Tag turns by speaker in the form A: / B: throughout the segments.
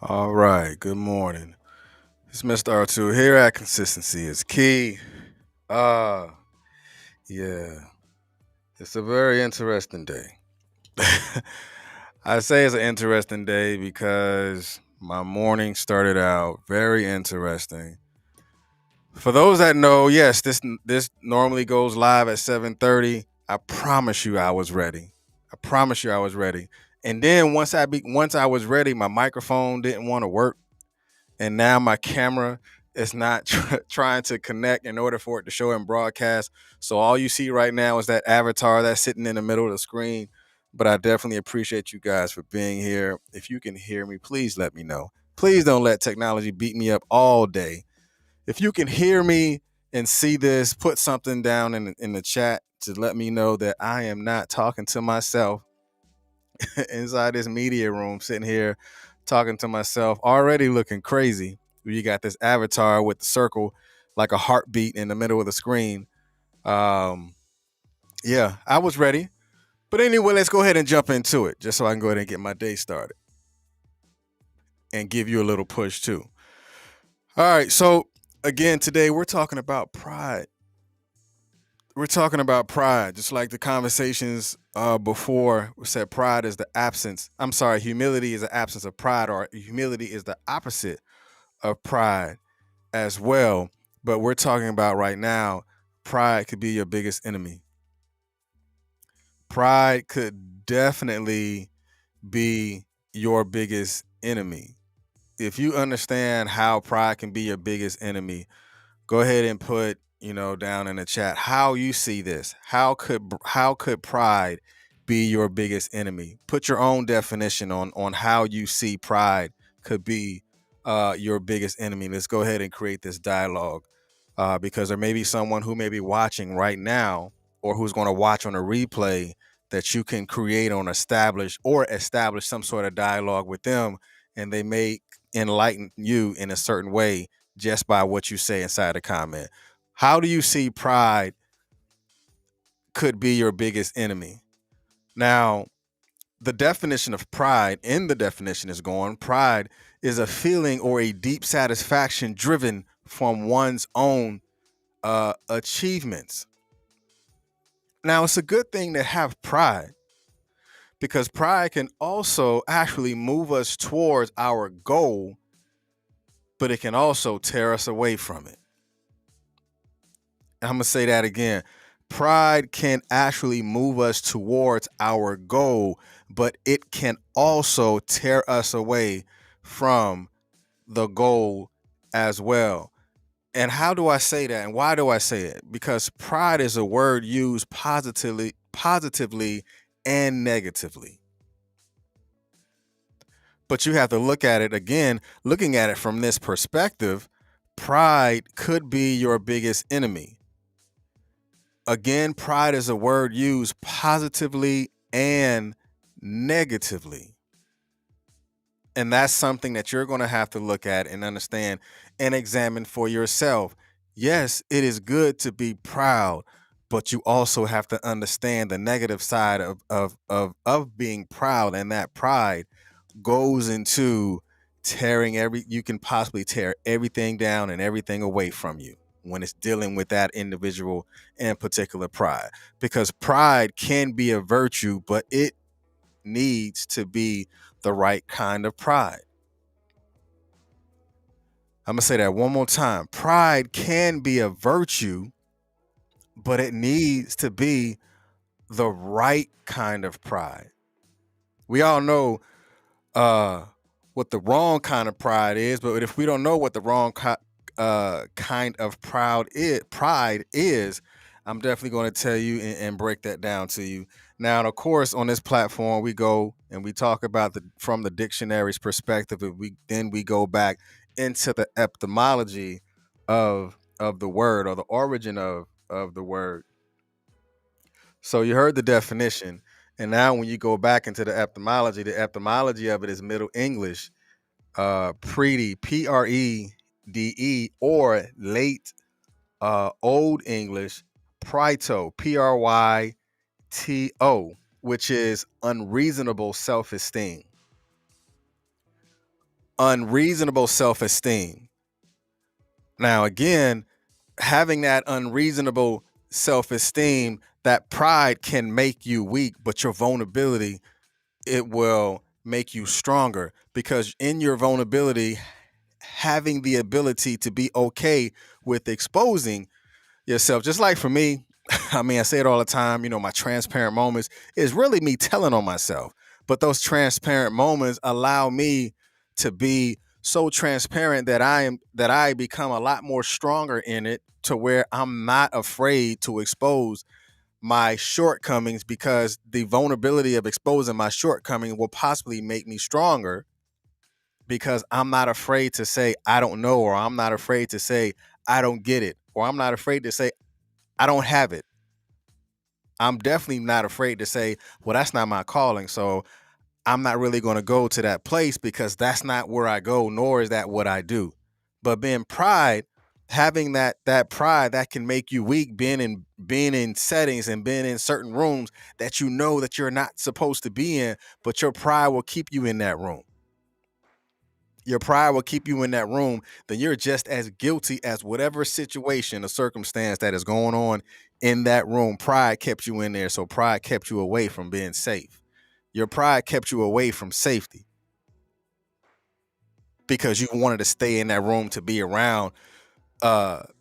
A: All right, good morning. It's Mr. R2 here at Consistency is Key. Uh yeah, it's a very interesting day. I say it's an interesting day because my morning started out very interesting. For those that know, yes, this normally goes live at 7:30. I promise you I was ready. I promise you I was ready. And then once I was ready, my microphone didn't want to work and now my camera is not trying to connect in order for it to show and broadcast. So all you see right now is that avatar that's sitting in the middle of the screen. But I definitely appreciate you guys for being here. If you can hear me, please let me know. Please don't let technology beat me up all day. If you can hear me and see this, put something down in the chat to let me know that I am not talking to myself inside this media room, sitting here talking to myself, already looking crazy. You got this avatar with the circle like a heartbeat in the middle of the screen. Um, yeah, I was ready. But anyway, let's go ahead and jump into it just so I can go ahead and get my day started and give you a little push too. All right, so again, today we're talking about pride. We're talking about pride, just like the conversations before we said pride is the absence. I'm sorry, humility is the absence of pride, or humility is the opposite of pride as well. But we're talking about right now, pride could be your biggest enemy. Pride could definitely be your biggest enemy. If you understand how pride can be your biggest enemy, go ahead and put down in the chat how you see this. How could pride be your biggest enemy? Put your own definition on how you see pride could be your biggest enemy. Let's go ahead and create this dialogue because there may be someone who may be watching right now or who's going to watch on a replay that you can create on establish some sort of dialogue with them, and they may enlighten you in a certain way just by what you say inside the comment. How do you see pride could be your biggest enemy? Now, the definition of pride in the definition is going pride is a feeling or a deep satisfaction driven from one's own achievements. Now, it's a good thing to have pride because pride can also actually move us towards our goal, but it can also tear us away from it. I'm going to say that again. Pride can actually move us towards our goal, but it can also tear us away from the goal as well. And how do I say that? And why do I say it? Because pride is a word used positively and negatively. But you have to look at it again, looking at it from this perspective, pride could be your biggest enemy. Again, pride is a word used positively and negatively. And that's something that you're going to have to look at and understand and examine for yourself. Yes, it is good to be proud, but you also have to understand the negative side of being proud, and that pride goes into you can possibly tear everything down and everything away from you when it's dealing with that individual and particular pride, because pride can be a virtue, but it needs to be the right kind of pride. I'm going to say that one more time. Pride can be a virtue, but it needs to be the right kind of pride. We all know what the wrong kind of pride is, but if we don't know what the wrong kind of pride is, I'm definitely going to tell you and break that down to you. Now, and of course, on this platform, we go and we talk about from the dictionary's perspective, and we go back into the etymology of the word, or the origin of the word. So you heard the definition, and now when you go back into the etymology of it is Middle English, prede, Prede, or late Old English, prito, Pryto, which is unreasonable self-esteem. unreasonable self-esteem. Now, again, having that unreasonable self-esteem, that pride can make you weak, but your vulnerability, it will make you stronger, because in your vulnerability, having the ability to be okay with exposing yourself, just like for me, I mean, I say it all the time, my transparent moments is really me telling on myself. But those transparent moments allow me to be so transparent that I become a lot more stronger in it, to where I'm not afraid to expose my shortcomings, because the vulnerability of exposing my shortcoming will possibly make me stronger, because I'm not afraid to say I don't know, or I'm not afraid to say I don't get it, or I'm not afraid to say I don't have it. I'm definitely not afraid to say, well, that's not my calling. So I'm not really going to go to that place, because that's not where I go, nor is that what I do. But being pride, having that pride, that can make you weak, being in settings and being in certain rooms that you know that you're not supposed to be in, but your pride will keep you in that room. Your pride will keep you in that room, then you're just as guilty as whatever situation or circumstance that is going on in that room. Pride kept you in there, so pride kept you away from being safe. Your pride kept you away from safety, because you wanted to stay in that room to be around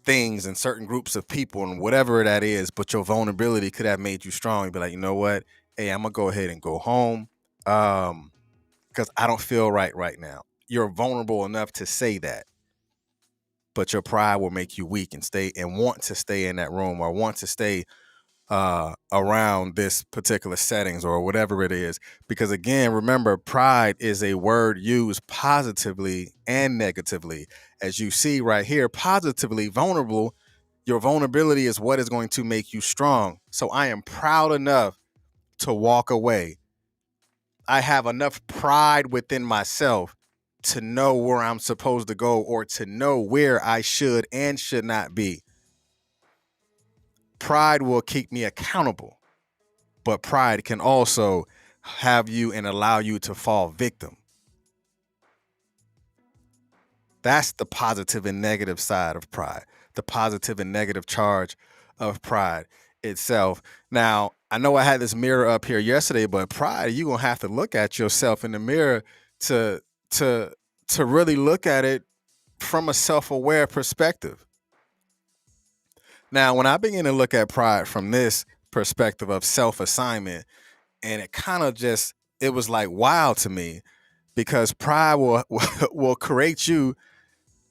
A: things and certain groups of people and whatever that is. But your vulnerability could have made you strong. You'd be like, you know what? Hey, I'm gonna go ahead and go home, because I don't feel right now. You're vulnerable enough to say that, but your pride will make you weak and stay and want to stay in that room, or want to stay around this particular settings or whatever it is. Because again, remember, pride is a word used positively and negatively. As you see right here, positively vulnerable, your vulnerability is what is going to make you strong. So I am proud enough to walk away. I have enough pride within myself to know where I'm supposed to go, or to know where I should and should not be. Pride will keep me accountable, but pride can also have you and allow you to fall victim. That's the positive and negative side of pride, the positive and negative charge of pride itself. Now, I know I had this mirror up here yesterday, but pride, you're gonna have to look at yourself in the mirror to to to really look at it from a self-aware perspective. Now, when I begin to look at pride from this perspective of self-assignment, and it kind of just, it was like wow to me, because pride will will create you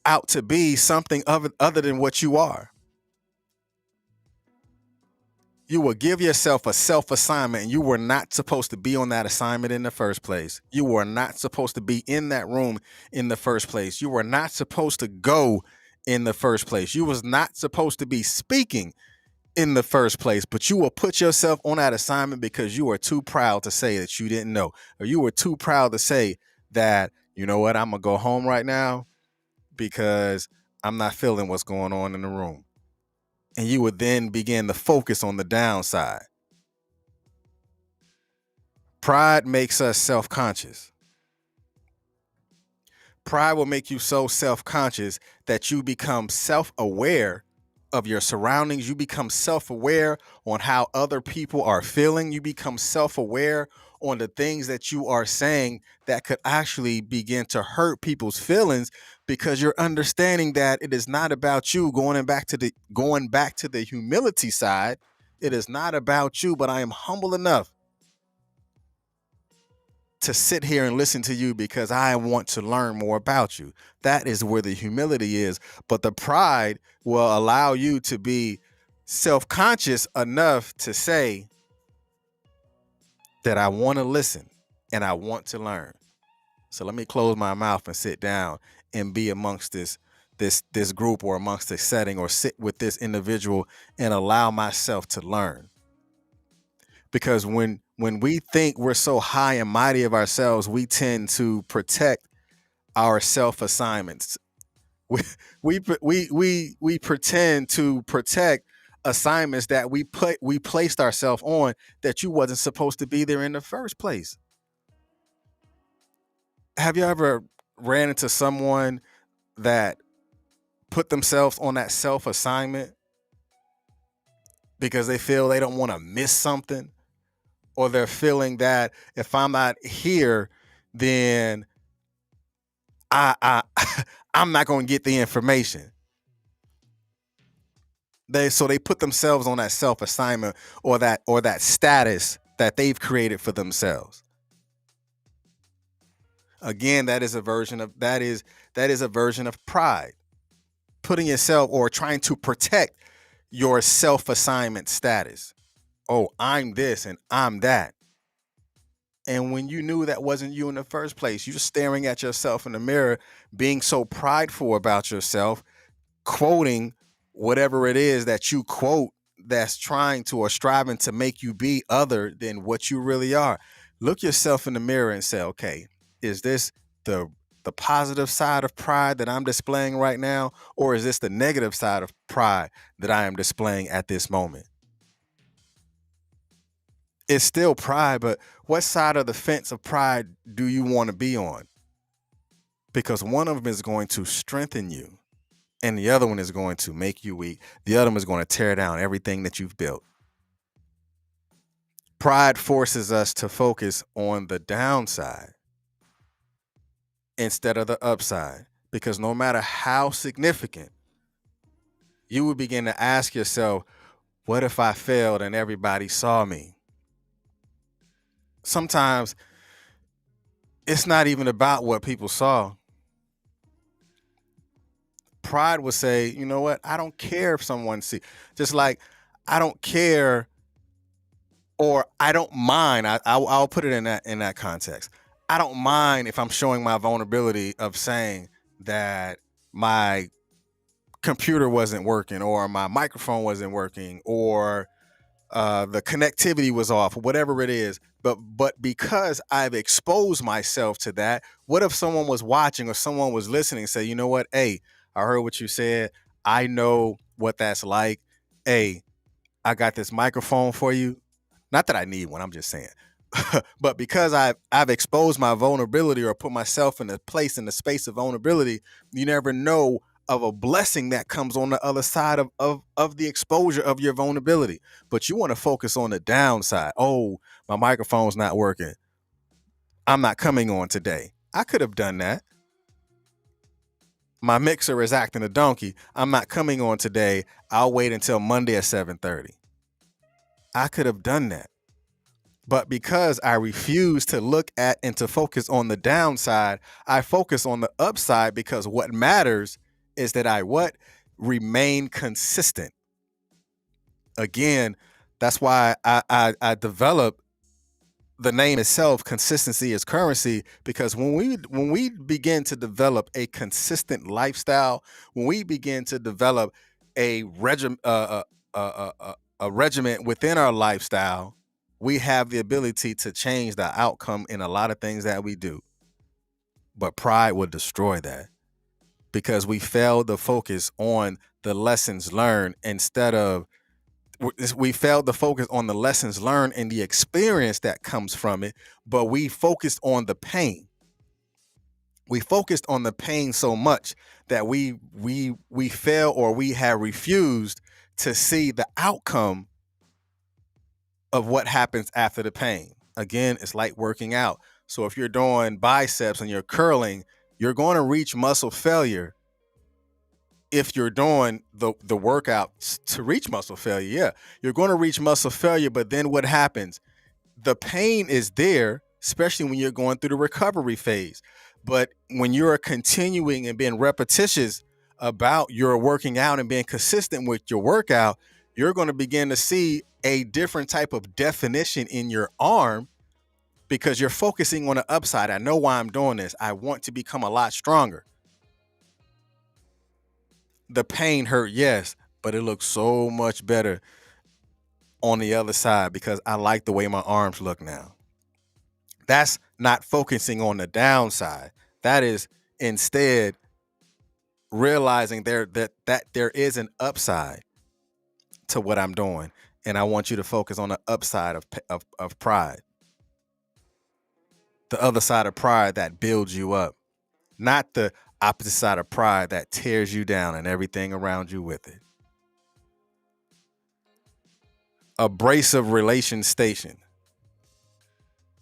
A: out to be something other than what you are. You will give yourself a self assignment, and you were not supposed to be on that assignment in the first place. You were not supposed to be in that room in the first place. You were not supposed to go in the first place. You was not supposed to be speaking in the first place, but you will put yourself on that assignment because you were too proud to say that you didn't know, or you were too proud to say that, you know what, I'm gonna go home right now because I'm not feeling what's going on in the room. And you would then begin to focus on the downside. Pride makes us self-conscious. Pride will make you so self-conscious that you become self-aware of your surroundings. You become self-aware on how other people are feeling. You become self-aware on the things that you are saying that could actually begin to hurt people's feelings, because you're understanding that it is not about you. Going back to the humility side, it is not about you, but I am humble enough to sit here and listen to you because I want to learn more about you. That is where the humility is. But the pride will allow you to be self-conscious enough to say that I want to listen and I want to learn. So let me close my mouth and sit down and be amongst this group, or amongst this setting, or sit with this individual and allow myself to learn. Because when we think we're so high and mighty of ourselves, we tend to protect our self assignments. We pretend to protect assignments that we placed ourselves on, that you wasn't supposed to be there in the first place. Have you ever ran into someone that put themselves on that self assignment because they feel they don't want to miss something, or they're feeling that if I'm not here, then I I'm not going to get the information. They put themselves on that self assignment, or that status that they've created for themselves. Again, that is a version of pride, putting yourself or trying to protect your self assignment status. Oh, I'm this and I'm that. And when you knew that wasn't you in the first place, you're staring at yourself in the mirror, being so prideful about yourself, quoting whatever it is that you quote that's trying to or striving to make you be other than what you really are. Look yourself in the mirror and say, okay, is this the the positive side of pride that I'm displaying right now, or is this the negative side of pride that I am displaying at this moment? It's still pride, but what side of the fence of pride do you want to be on? Because one of them is going to strengthen you, and the other one is going to make you weak. The other one is going to tear down everything that you've built. Pride forces us to focus on the downside instead of the upside, because no matter how significant, you would begin to ask yourself, what if I failed and everybody saw me? Sometimes it's not even about what people saw. Pride would say, you know what? I don't care if someone see. Just like I don't care, or I don't mind. I'll put it in that context. I don't mind if I'm showing my vulnerability of saying that my computer wasn't working, or my microphone wasn't working, or the connectivity was off, whatever it is. But because I've exposed myself to that, what if someone was watching or someone was listening and say, you know what? Hey, I heard what you said. I know what that's like. Hey, I got this microphone for you. Not that I need one, I'm just saying. But because I've exposed my vulnerability or put myself in a place in the space of vulnerability, you never know of a blessing that comes on the other side of the exposure of your vulnerability. But you want to focus on the downside. Oh, my microphone's not working. I'm not coming on today. I could have done that. My mixer is acting a donkey. I'm not coming on today. I'll wait until Monday at 7:30. I could have done that. But because I refuse to look at and to focus on the downside, I focus on the upside, because what matters is that I what? Remain consistent. Again, that's why I developed the name itself, consistency is currency, because when we begin to develop a consistent lifestyle, when we begin to develop a a regiment within our lifestyle, we have the ability to change the outcome in a lot of things that we do. But pride will destroy that, because we fail to focus on the lessons learned instead of we failed to focus on the lessons learned and the experience that comes from it, but we focused on the pain. We focused on the pain so much that we fail, or we have refused to see the outcome of what happens after the pain. Again, it's like working out. So if you're doing biceps and you're curling, you're going to reach muscle failure if you're doing the workouts to reach muscle failure. Yeah, you're going to reach muscle failure, but then what happens? The pain is there, especially when you're going through the recovery phase. But when you're continuing and being repetitious about your working out and being consistent with your workout, you're going to begin to see a different type of definition in your arm, because you're focusing on the upside. I know why I'm doing this. I want to become a lot stronger. The pain hurt, yes, but it looks so much better on the other side because I like the way my arms look now. That's not focusing on the downside. That is instead realizing that there is an upside to what I'm doing, and I want you to focus on the upside of pride, the other side of pride that builds you up. not the opposite side of pride that tears you down and everything around you with it. Abrasive relation station.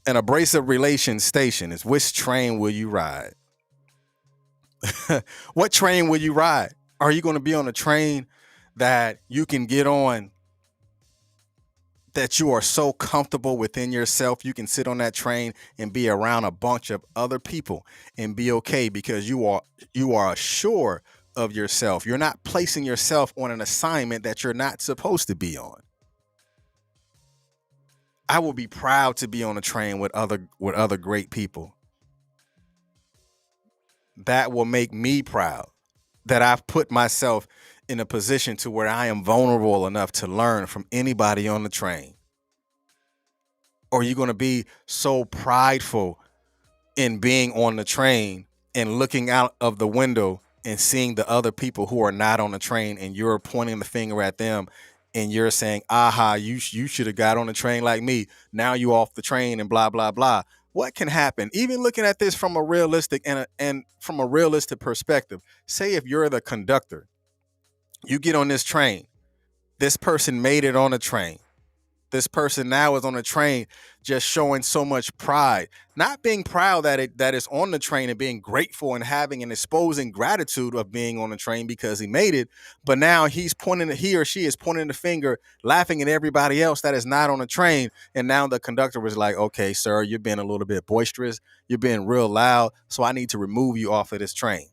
A: An abrasive relation station is which train will you ride? What train will you ride? Are you going to be on a train that you can get on, that you are so comfortable within yourself, you can sit on that train and be around a bunch of other people and be okay because you are sure of yourself. You're not placing yourself on an assignment that you're not supposed to be on. I will be proud to be on a train with other great people. That will make me proud that I've put myself in a position to where I am vulnerable enough to learn from anybody on the train. Or you're going to be so prideful in being on the train and looking out of the window and seeing the other people who are not on the train, and you're pointing the finger at them and you're saying, aha, you should have got on the train like me. Now you off the train and blah, blah, blah. What can happen? Even looking at this from a realistic and from a realistic perspective, say if you're the conductor, you get on this train, this person made it on the train. This person now is on a train just showing so much pride, not being proud that is on the train and being grateful and having an exposing gratitude of being on the train because he made it. But now he or she is pointing the finger, laughing at everybody else that is not on the train. And now the conductor was like, okay, sir, you're being a little bit boisterous. You're being real loud. So I need to remove you off of this train.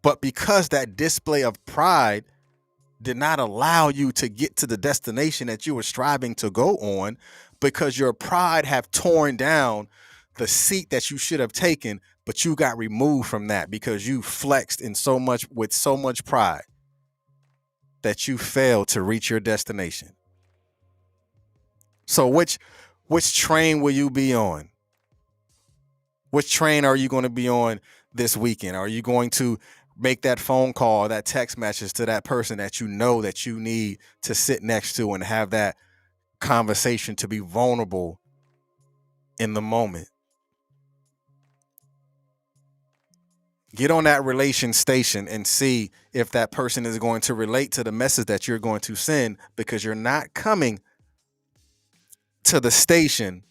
A: But because that display of pride did not allow you to get to the destination that you were striving to go on, because your pride have torn down the seat that you should have taken, but you got removed from that because you flexed with so much pride that you failed to reach your destination. So which train will you be on? Which train are you going to be on this weekend? Are you going to make that phone call, that text message to that person that you know that you need to sit next to and have that conversation, to be vulnerable in the moment? Get on that relation station and see if that person is going to relate to the message that you're going to send, because you're not coming to the station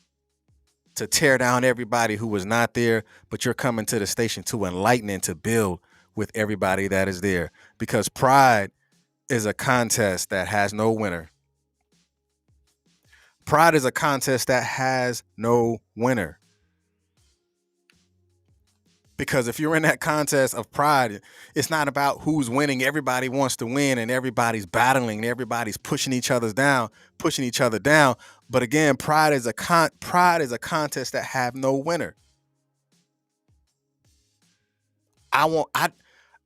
A: to tear down everybody who was not there, but you're coming to the station to enlighten and to build with everybody that is there, because pride is a contest that has no winner. Pride is a contest that has no winner. Because if you're in that contest of pride, it's not about who's winning. Everybody wants to win and everybody's battling and everybody's pushing each other down. But again, pride is a contest that have no winner.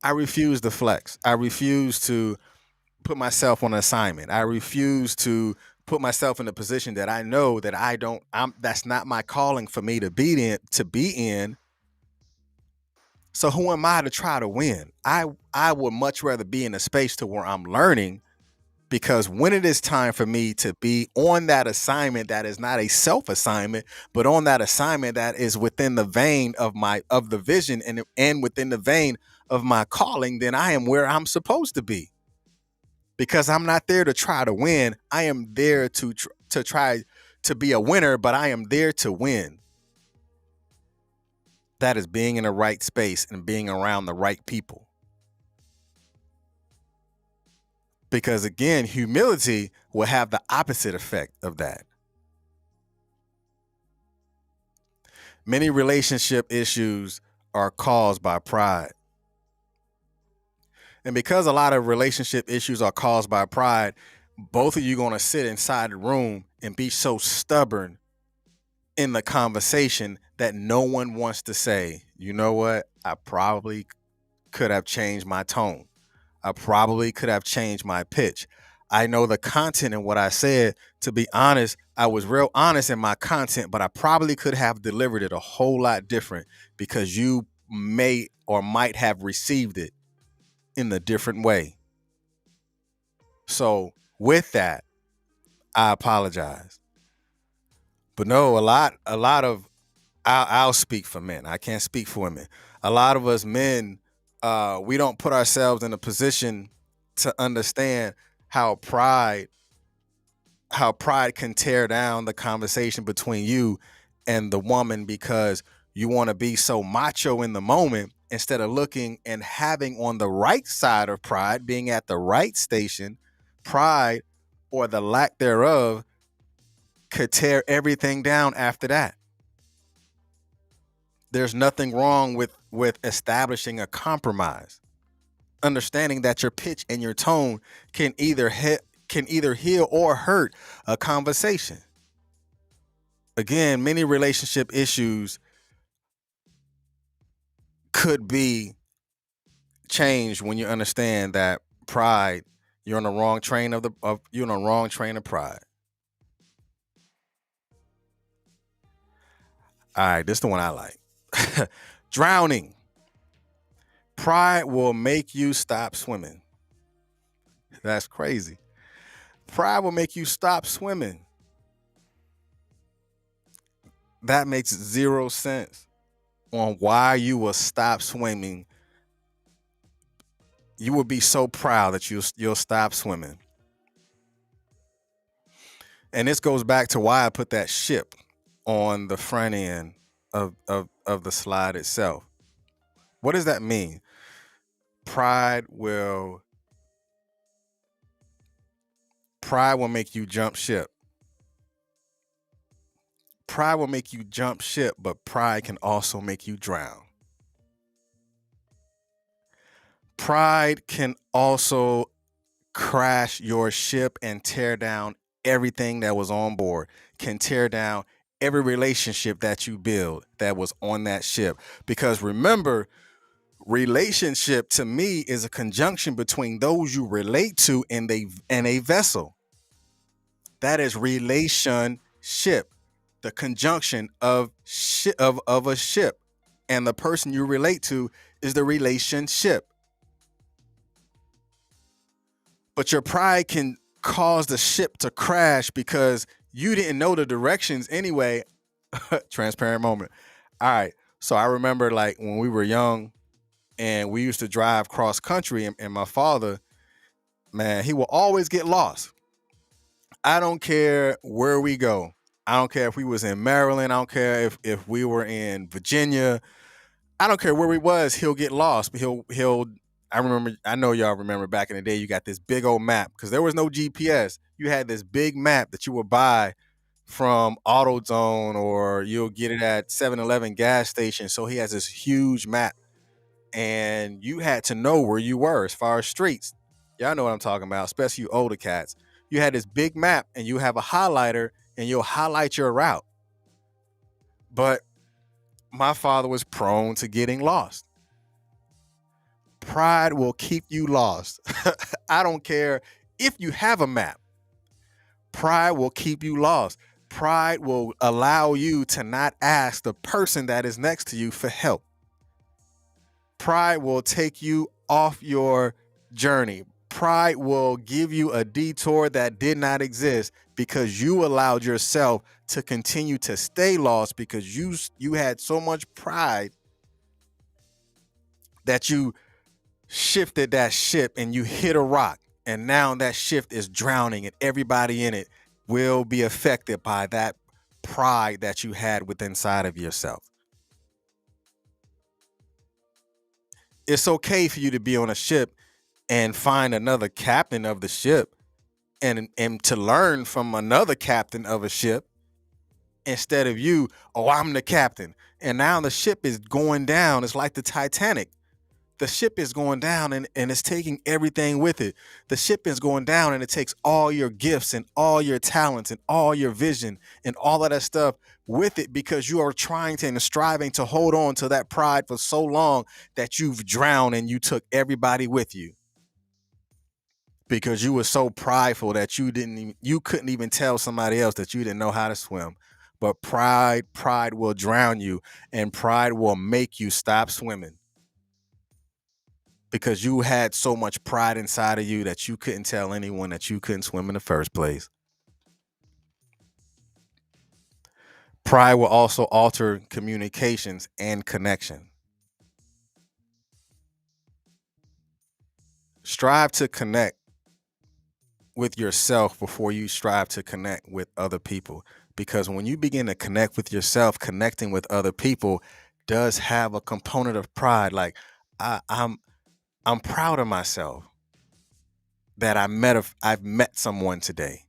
A: I refuse to flex. I refuse to put myself on an assignment. I refuse to put myself in a position that I know that that's not my calling for me to be in. So who am I to try to win? I would much rather be in a space to where I'm learning, because when it is time for me to be on that assignment that is not a self assignment, but on that assignment that is within the vein of the vision and within the vein of my calling, then I am where I'm supposed to be. Because I'm not there to try to win. I am there to try to be a winner, but I am there to win. That is being in the right space and being around the right people. Because again, humility will have the opposite effect of that. Many relationship issues are caused by pride. And because a lot of relationship issues are caused by pride, both of you going to sit inside the room and be so stubborn in the conversation that no one wants to say, you know what, I probably could have changed my tone. I probably could have changed my pitch. I know the content and what I said. To be honest, I was real honest in my content, but I probably could have delivered it a whole lot different, because you may or might have received it in a different way. So with that, I apologize. But no, a lot of I'll speak for men. I can't speak for women. A lot of us men, we don't put ourselves in a position to understand how pride how pride can tear down the conversation between you and the woman because you want to be so macho in the moment instead of looking and having on the right side of pride, being at the right station. Pride, or the lack thereof, could tear everything down after that. There's nothing wrong with establishing a compromise, understanding that your pitch and your tone can either heal or hurt a conversation. Again, many relationship issues could be changed when you understand that pride, you're on the wrong train of you're on the wrong train of pride. All right, this is the one I like. Drowning. Pride will make you stop swimming. That's crazy. Pride will make you stop swimming. That makes zero sense on why you will stop swimming. You will be so proud that you'll stop swimming. And this goes back to why I put that ship on the front end of the slide itself. What does that mean? Pride will pride will make you jump ship. Pride will make you jump ship, but pride can also make you drown. Pride can also crash your ship and tear down everything that was on board, can tear down every relationship that you build that was on that ship. Because remember, relationship to me is a conjunction between those you relate to and a vessel. That is relationship, the conjunction of a ship, and the person you relate to is the relationship. But your pride can cause the ship to crash because you didn't know the directions anyway. Transparent moment. All right. So I remember like when we were young and we used to drive cross country, and my father, man, he will always get lost. I don't care where we go. I don't care if we was in Maryland. I don't care if we were in Virginia. I don't care where we was. He'll get lost. But he'll. I remember. I know y'all remember back in the day. You got this big old map because there was no GPS. You had this big map that you would buy from AutoZone or you'll get it at 7-Eleven gas station. So he has this huge map, and you had to know where you were as far as streets. Y'all know what I'm talking about, especially you older cats. You had this big map, and you have a highlighter, and you'll highlight your route. But my father was prone to getting lost. Pride will keep you lost. I don't care if you have a map. Pride will keep you lost. Pride will allow you to not ask the person that is next to you for help. Pride will take you off your journey. Pride will give you a detour that did not exist because you allowed yourself to continue to stay lost because you had so much pride that you shifted that ship and you hit a rock, and now that shift is drowning and everybody in it will be affected by that pride that you had within inside of yourself. It's okay for you to be on a ship and find another captain of the ship and to learn from another captain of a ship instead of you, oh, I'm the captain. And now the ship is going down. It's like the Titanic. The ship is going down and it's taking everything with it. The ship is going down and it takes all your gifts and all your talents and all your vision and all of that stuff with it because you are trying to and striving to hold on to that pride for so long that you've drowned and you took everybody with you because you were so prideful that you couldn't even tell somebody else that you didn't know how to swim. But pride will drown you, and pride will make you stop swimming because you had so much pride inside of you that you couldn't tell anyone that you couldn't swim in the first place. Pride will also alter communications and connection. Strive to connect with yourself before you strive to connect with other people. Because when you begin to connect with yourself, connecting with other people does have a component of pride. Like I, I'm I'm proud of myself that I've met someone today.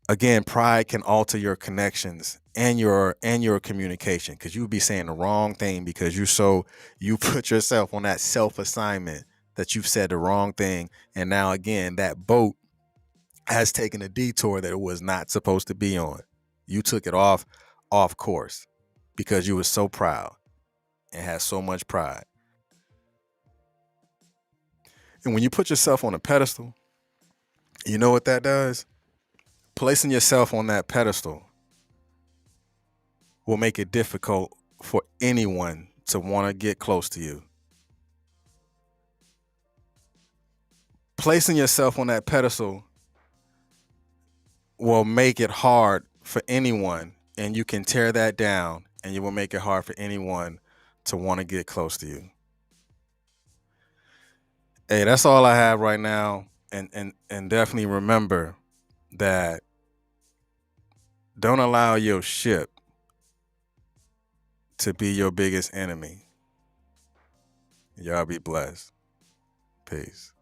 A: Again, pride can alter your connections and your communication because you would be saying the wrong thing because you put yourself on that self assignment that you've said the wrong thing, and now again that boat has taken a detour that it was not supposed to be on. You took it off course because you were so proud and had so much pride. And when you put yourself on a pedestal, you know what that does? Placing yourself on that pedestal will make it difficult for anyone to want to get close to you. Placing yourself on that pedestal will make it hard for anyone, and you can tear that down, and you will make it hard for anyone to want to get close to you. Hey, that's all I have right now, and definitely remember that don't allow your ship to be your biggest enemy. Y'all be blessed. Peace.